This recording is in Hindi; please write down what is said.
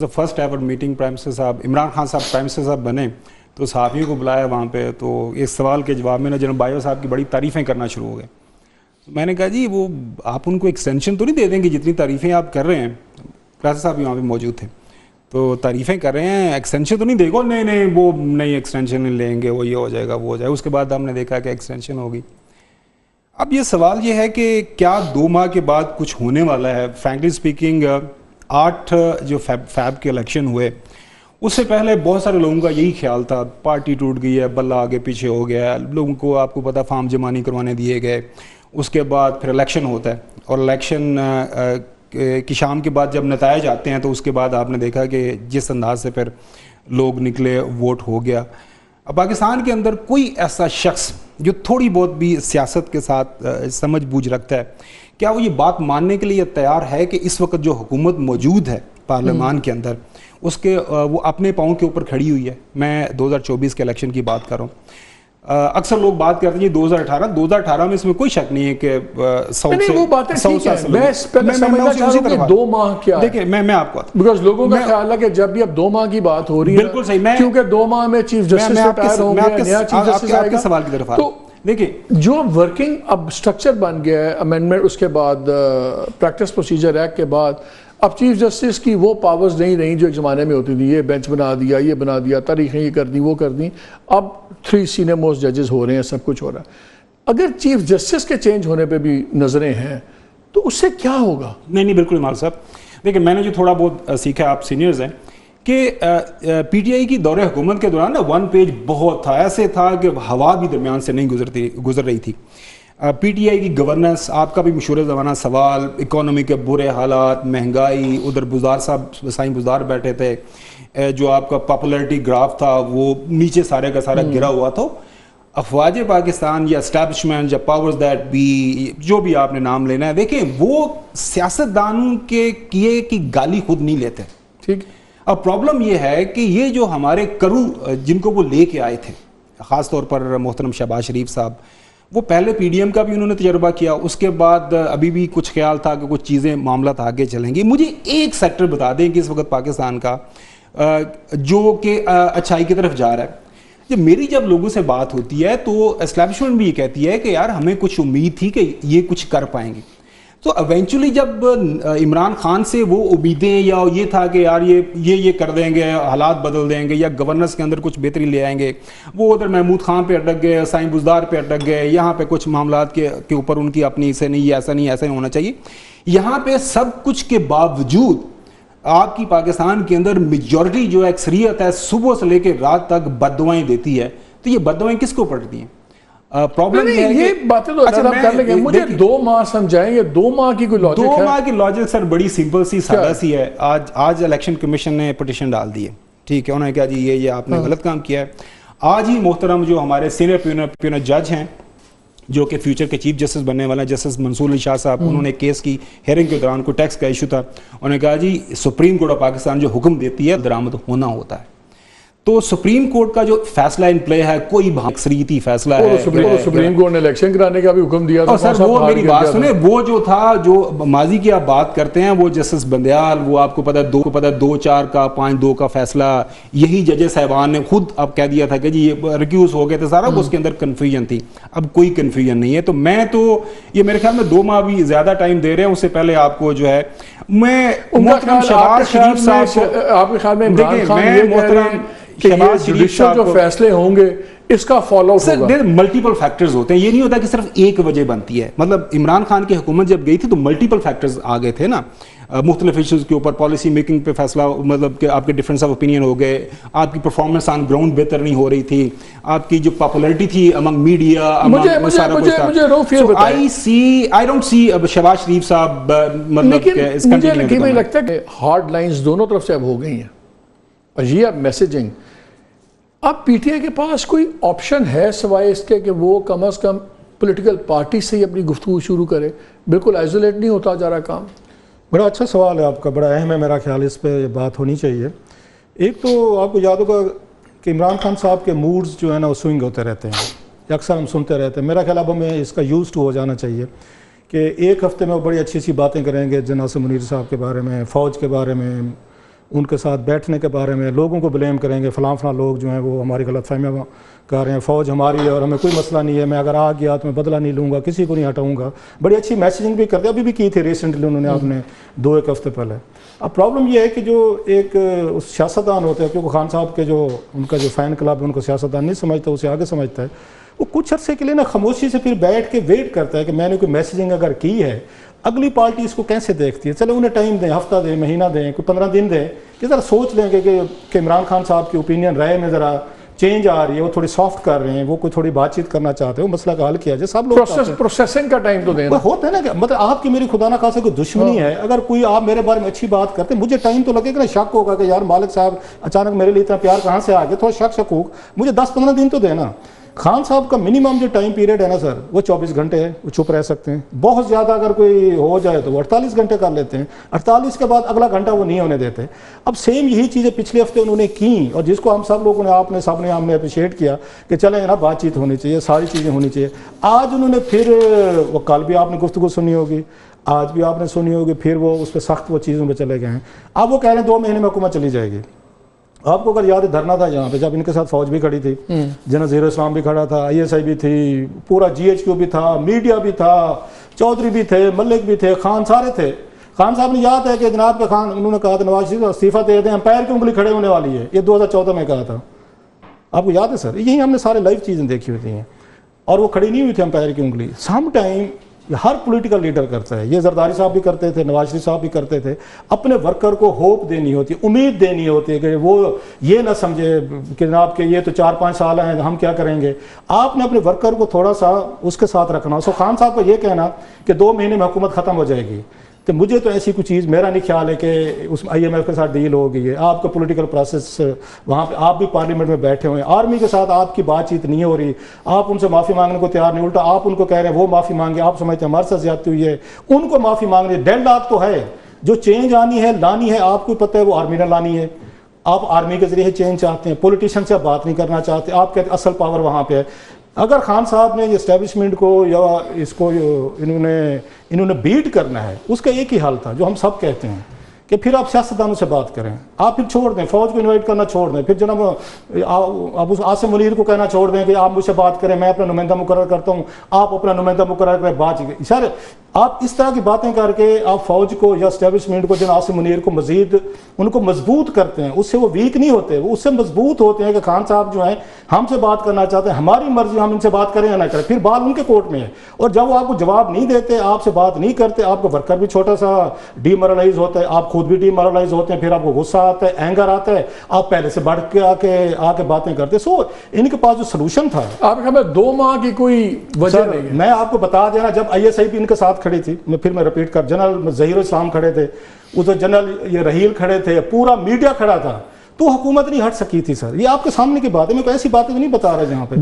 First ever meeting prime minister साहब इमरान खान साहब प्राइम मिनिस्टर साहब बने तो सहाफ़ियों को बुलाया वहाँ पे, तो इस सवाल के जवाब में ना जनरल बाजवा साहब की बड़ी तारीफ़ें करना शुरू हो गए। तो मैंने कहा जी वो आप उनको एक्सटेंशन तो नहीं दे देंगे, जितनी तारीफ़ें आप कर रहे हैं। क्लास साहब भी वहाँ पे मौजूद थे, तो तारीफ़ें कर रहे हैं, एक्सटेंशन तो नहीं देगा। नहीं नहीं वो नहीं एक्सटेंशन नहीं लेंगे, वो ये हो जाएगा वो हो जाएगा। उसके बाद हमने देखा कि एक्सटेंशन होगी। अब ये सवाल ये है कि क्या 2 माह के बाद कुछ होने वाला है? फ्रैंकली स्पीकिंग 8 जो फैब के इलेक्शन हुए उससे पहले बहुत सारे लोगों का यही ख्याल था, पार्टी टूट गई है, बल्ला आगे पीछे हो गया है, लोगों को आपको पता फार्म जमा नहीं करवाने दिए गए। उसके बाद फिर इलेक्शन होता है और इलेक्शन की शाम के बाद जब नतायज आते हैं तो उसके बाद आपने देखा कि जिस अंदाज से फिर लोग निकले, वोट हो गया। अब पाकिस्तान के अंदर कोई ऐसा शख्स जो थोड़ी बहुत भी सियासत के साथ समझ बूझ रखता है, क्या वो ये बात मानने के लिए तैयार है कि इस वक्त जो हुकूमत मौजूद है पार्लियामान के अंदर उसके वो अपने पाँव के ऊपर खड़ी हुई है? मैं 2024 के इलेक्शन की बात कर रहा हूँ। अक्सर लोग बात करते हैं 2018 में इसमें कोई शक नहीं है कि 100 से वो बातें ठीक है। मैं पहले समझना चाह रहा हूं कि 2 माह क्या देखिए मैं आपको बिकॉज़ लोगों का ख्याल है कि जब भी अब 2 माह की बात हो रही है, बिल्कुल सही, क्योंकि 2 माह में चीफ जस्टिस रिटायर होंगे, नया चीफ जस्टिस आएगा। आपके सवाल की तरफ तो देखिए जो वर्किंग अब स्ट्रक्चर बन गया है, अमेंडमेंट उसके बाद प्रैक्टिस प्रोसीजर एक्ट के बाद अब चीफ जस्टिस की वो पावर्स नहीं रही जो एक ज़माने में होती थी। ये बेंच बना दिया, ये बना दिया, तारीखें ये कर दी, वो कर दी। अब 3 सीनियर मोस्ट जजेस हो रहे हैं, सब कुछ हो रहा है। अगर चीफ जस्टिस के चेंज होने पे भी नज़रें हैं तो उससे क्या होगा? नहीं बिल्कुल इमाल साहब, देखिए मैंने जो थोड़ा बहुत सीखा, आप सीनियर्स हैं, कि पीटीआई की दौरे हुकूमत के दौरान ना 1 पेज बहुत था, ऐसे था कि हवा भी दरमियान से नहीं गुजर रही थी। पीटीआई की गवर्नेंस, आपका भी मशहूर ज़माना सवाल, इकोनॉमी के बुरे हालात, महंगाई, उधर बुज़दार साहब साईं बुज़दार बैठे थे, जो आपका पॉपुलैरिटी ग्राफ था वो नीचे सारे का सारा गिरा हुआ था। अफवाज पाकिस्तान या एस्टैब्लिशमेंट या पावर्स दैट बी, जो भी आपने नाम लेना है, देखें वो सियासतदानों के किए की गाली खुद नहीं लेते। ठीक। अब प्रॉब्लम ये है कि ये जो हमारे करू जिनको वो लेके आए थे, ख़ास तौर पर मोहतरम शहबाज शरीफ साहब, वो पहले पीडीएम का भी उन्होंने तजर्बा किया, उसके बाद अभी भी कुछ ख्याल था कि कुछ चीज़ें मामला आगे चलेंगी। मुझे एक सेक्टर बता दें कि इस वक्त पाकिस्तान का जो कि अच्छाई की तरफ जा रहा है। जब लोगों से बात होती है तो एस्टैब्लिशमेंट भी ये कहती है कि यार हमें कुछ उम्मीद थी कि ये कुछ कर पाएंगे। तो इवेंचुअली जब इमरान खान से वो उम्मीदें या ये था कि यार ये कर देंगे, हालात बदल देंगे या गवर्नेंस के अंदर कुछ बेहतरी ले आएंगे, वो उधर महमूद खान पे अटक गए, साईं बुज़दार पे अटक गए, यहाँ पे कुछ मामलात के ऊपर उनकी अपनी से नहीं, ऐसा नहीं होना चाहिए। यहाँ पे सब कुछ के बावजूद आपकी पाकिस्तान के अंदर मेजॉरिटी जो अक्सरियत है सुबह से लेकर रात तक बददुआएं देती है। तो ये बददुआएं किसको पड़ती हैं? प्रॉब्लम ये बातें तो अच्छा कर लेंगे। मुझे 2 माह समझाएंगे, 2 माह की कोई लॉजिक है? 2 माह की लॉजिक सर बड़ी सिंपल सी सादा सी है। आज इलेक्शन कमीशन ने पिटीशन डाल दी है, ठीक है, उन्होंने कहा जी ये आपने गलत काम किया है। आज ही मोहतरम जो हमारे सीनियर प्यूनर जज हैं जो कि फ्यूचर के चीफ जस्टिस बनने वाले हैं, जस्टिस मंसूर अली शाह साहब, उन्होंने केस की हेयरिंग के दौरान कोई टैक्स का इशू था, उन्होंने कहा जी सुप्रीम कोर्ट ऑफ पाकिस्तान जो हुक्म देती है दरामद होना होता है। तो सुप्रीम कोर्ट का जो फैसला इन प्ले है कोई अक्सरियती फैसला है। सुप्रीम कोर्ट ने इलेक्शन कराने का भी हुक्म दिया था। सर वो मेरी बात सुने, वो जो था जो माजी की आप बात करते हैं, वो जस्टिस बंदयाल, वो आपको पता है 2-4 का 5-2 का फैसला यही जजेस साहबान ने खुद अब कह दिया था कि जी ये रिक्यूज हो गए थे सारा, उसके अंदर कन्फ्यूजन थी। अब कोई कन्फ्यूजन नहीं है। तो मैं तो ये मेरे ख्याल में 2 माह भी ज्यादा टाइम दे रहे हैं। उससे पहले आपको जो है मैं मोहतरम शहबाज शरीफ साहब, आपके ख्याल में मोहतरम शहबाज शरीफ साहब जो फैसले होंगे इसका फॉलोअप होगा? मल्टीपल फैक्टर्स होते हैं, ये नहीं होता कि सिर्फ एक वजह बनती है। मतलब इमरान खान की हुकूमत जब गई थी तो मल्टीपल फैक्टर्स आ गए थे ना, मुख्तलिफ इशूज़ के ऊपर पॉलिसी मेकिंग पे फैसला, मतलब कि आपके डिफरेंस ऑफ ओपिनियन हो गए, आपकी परफॉर्मेंस ऑन ग्राउंड बेहतर नहीं हो रही थी, आपकी जो पॉपुलैरिटी थी among media, I don't see अब शहबाज शरीफ साहब मतलब मुझे लगता है कि हार्ड लाइंस दोनों तरफ से अब हो गई हैं और ये अब मैसेजिंग, अब पीटीआई के पास कोई ऑप्शन है सिवाय इसके कि वो कम से कम पॉलिटिकल पार्टी से ही अपनी गुफ्तगू शुरू करे? बिल्कुल आइसोलेट नहीं होता जा रहा काम। बड़ा अच्छा सवाल है आपका, बड़ा अहम है, मेरा ख्याल इस पे बात होनी चाहिए। एक तो आपको याद होगा कि इमरान खान साहब के मूड्स जो है ना वो स्विंग होते रहते हैं, अक्सर हम सुनते रहते हैं। मेरा ख्याल अब हमें इसका यूज टू हो जाना चाहिए कि एक हफ्ते में वो बड़ी अच्छी अच्छी बातें करेंगे जनाब मुनीर साहब के बारे में, फ़ौज के बारे में, उनके साथ बैठने के बारे में, लोगों को ब्लेम करेंगे, फलां लोग जो हैं वो हमारी गलत फहमियाँ कर रहे हैं, फ़ौज हमारी है और हमें कोई मसला नहीं है, मैं अगर आ गया तो मैं बदला नहीं लूँगा, किसी को नहीं हटाऊँगा। बड़ी अच्छी मैसेजिंग भी करते, अभी भी की थी रिसेंटली उन्होंने, आपने 2-1 हफ्ते पहले। अब प्रॉब्लम ये है कि जो एक उस सियासतदान होते हैं, क्योंकि खान साहब के जो उनका जो फ़ैन क्लब है उनको सियासतदान नहीं समझता, उसे आगे समझता है, वो कुछ अर्से के लिए ना खामोशी से फिर बैठ के वेट करता है कि मैंने कोई मैसेजिंग अगर की है, अगली पार्टी इसको कैसे देखती है, चलो उन्हें टाइम दें, हफ्ता दें, महीना दें, कोई 15 दिन दें, कि ज़रा सोच लेंगे कि इमरान खान साहब की ओपिनियन राय में ज़रा चेंज आ रही है, वो थोड़ी सॉफ्ट कर रहे हैं, वो कोई थोड़ी बातचीत करना चाहते हैं, वो मसला का हल किया जाए। सब लोग प्रोसेसिंग का टाइम तो देना होता है ना, कि मतलब आपकी मेरी खुदा ना खासा कोई दुश्मनी है, अगर कोई आप मेरे बारे में अच्छी बात करते, मुझे टाइम तो लगेगा ना, शक होगा कि यार मालिक साहब अचानक मेरे लिए इतना प्यार कहाँ से आ गया, थोड़ा शक हो, मुझे 10-15 दिन तो देना। खान साहब का मिनिमम जो टाइम पीरियड है ना सर, वो 24 घंटे है, वो चुप रह सकते हैं। बहुत ज़्यादा अगर कोई हो जाए तो वो 48 घंटे कर लेते हैं, 48 के बाद अगला घंटा वो नहीं होने देते। अब सेम यही चीज़ें पिछले हफ्ते उन्होंने की, और जिसको हम सब लोगों ने, आपने सबने हमने अप्रिशिएट किया कि चले ना, बातचीत होनी चाहिए, सारी चीज़ें होनी चाहिए। आज उन्होंने फिर, वो कल भी आपने गुफ्तगू सुनी होगी, आज भी आपने सुनी होगी, फिर वो उस पर सख्त वो चीज़ों पर चले गए हैं। अब वो कह रहे हैं 2 महीने में हुकूमत चली जाएगी। आपको अगर याद है, धरना था यहाँ पे, जब इनके साथ फौज भी खड़ी थी, जनरल ज़हीर इस्लाम भी खड़ा था, ISI भी थी, पूरा GHQ भी था, मीडिया भी था, चौधरी भी थे, मलिक भी थे, खान सारे थे। खान साहब ने याद है कि जनाब के खान, उन्होंने कहा था नवाज शरीफ इस्तीफा दे दें, पैर की उंगली खड़े होने वाली है, ये 2014 में कहा था। आपको याद है सर? यही हमने सारे लाइव चीज़ें देखी होती हैं, और वो खड़ी नहीं हुई थी अंपायर की उंगली। सम टाइम हर पॉलिटिकल लीडर करता है, ये जरदारी साहब भी करते थे, नवाज शरीफ साहब भी करते थे। अपने वर्कर को होप देनी होती है, उम्मीद देनी होती है कि वो ये ना समझे कि जनाब के ये तो 4-5 साल हैं, हम क्या करेंगे। आपने अपने वर्कर को थोड़ा सा उसके साथ रखना। सो खान साहब को ये कहना कि 2 महीने में हुकूमत ख़त्म हो जाएगी, तो मुझे तो ऐसी कुछ चीज़, मेरा नहीं ख्याल है कि उस IMF के साथ डील हो गई है। आपका पॉलिटिकल प्रोसेस, वहाँ पे आप भी पार्लियामेंट में बैठे हुए हैं, आर्मी के साथ आपकी बातचीत नहीं हो रही, आप उनसे माफ़ी मांगने को तैयार नहीं, उल्टा आप उनको कह रहे हैं वो माफ़ी मांगे, आप समझते हैं हमारे साथ ज्यादती हुई है, उनको माफ़ी मांगनी है। डेडलॉक तो है, जो चेंज आनी है, लानी है, आपको पता है वो आर्मी ने लानी है। आप आर्मी के जरिए चेंज चाहते हैं, पॉलिटिशियन से आप बात नहीं करना चाहते, आप कहते असल पावर वहाँ पे है। अगर खान साहब ने इस्टेब्लिशमेंट को या इसको इन्होंने बीट करना है, उसका एक ही हल था जो हम सब कहते हैं कि फिर आप सियासतदानों से बात करें, आप फिर छोड़ दें, फौज को इनवाइट करना छोड़ दें, फिर जनाब आप उस आसिम मुनीर को कहना छोड़ दें कि आप मुझसे बात करें, मैं अपना नुमाइंदा मुकर्रर करता हूँ, आप अपना नुमाइंदा मुकर्रर करें, बात सर। आप इस तरह की बातें करके आप फौज को या इस्टेब्लिशमेंट को, जनाब आसिम मुनीर को मजीद उनको मजबूत करते हैं। उससे वो वीक नहीं होते, वो उससे मजबूत होते हैं कि खान साहब जो हैं हमसे बात करना चाहते हैं, हमारी मर्जी, हम इनसे बात करें या ना करें, फिर बात उनके कोर्ट में है। और जब वो आपको जवाब नहीं देते, आपसे बात नहीं करते, आपका वर्कर भी छोटा सा डीमोरलाइज होता है, आप खुद भी डीमोरलाइज होते हैं, फिर आपको गुस्सा आता है, एंगर आता है, आप पहले से बढ़ के आके बातें करते। सो इनके पास जो सोल्यूशन था, आपके ख्याल में 2 माह की कोई वजह नहीं है। मैं आपको बता देना, जब ISI भी इनके साथ खड़ी थी, मैं रिपीट कर, जनरल ज़हीर इस्लाम खड़े थे, उधर जनरल ये रहील खड़े थे, पूरा मीडिया खड़ा था, तो हुकूमत नहीं हट सकी थी सर। ये आपके सामने की बात है, मैं कोई ऐसी बातें नहीं बता रहा जहाँ पे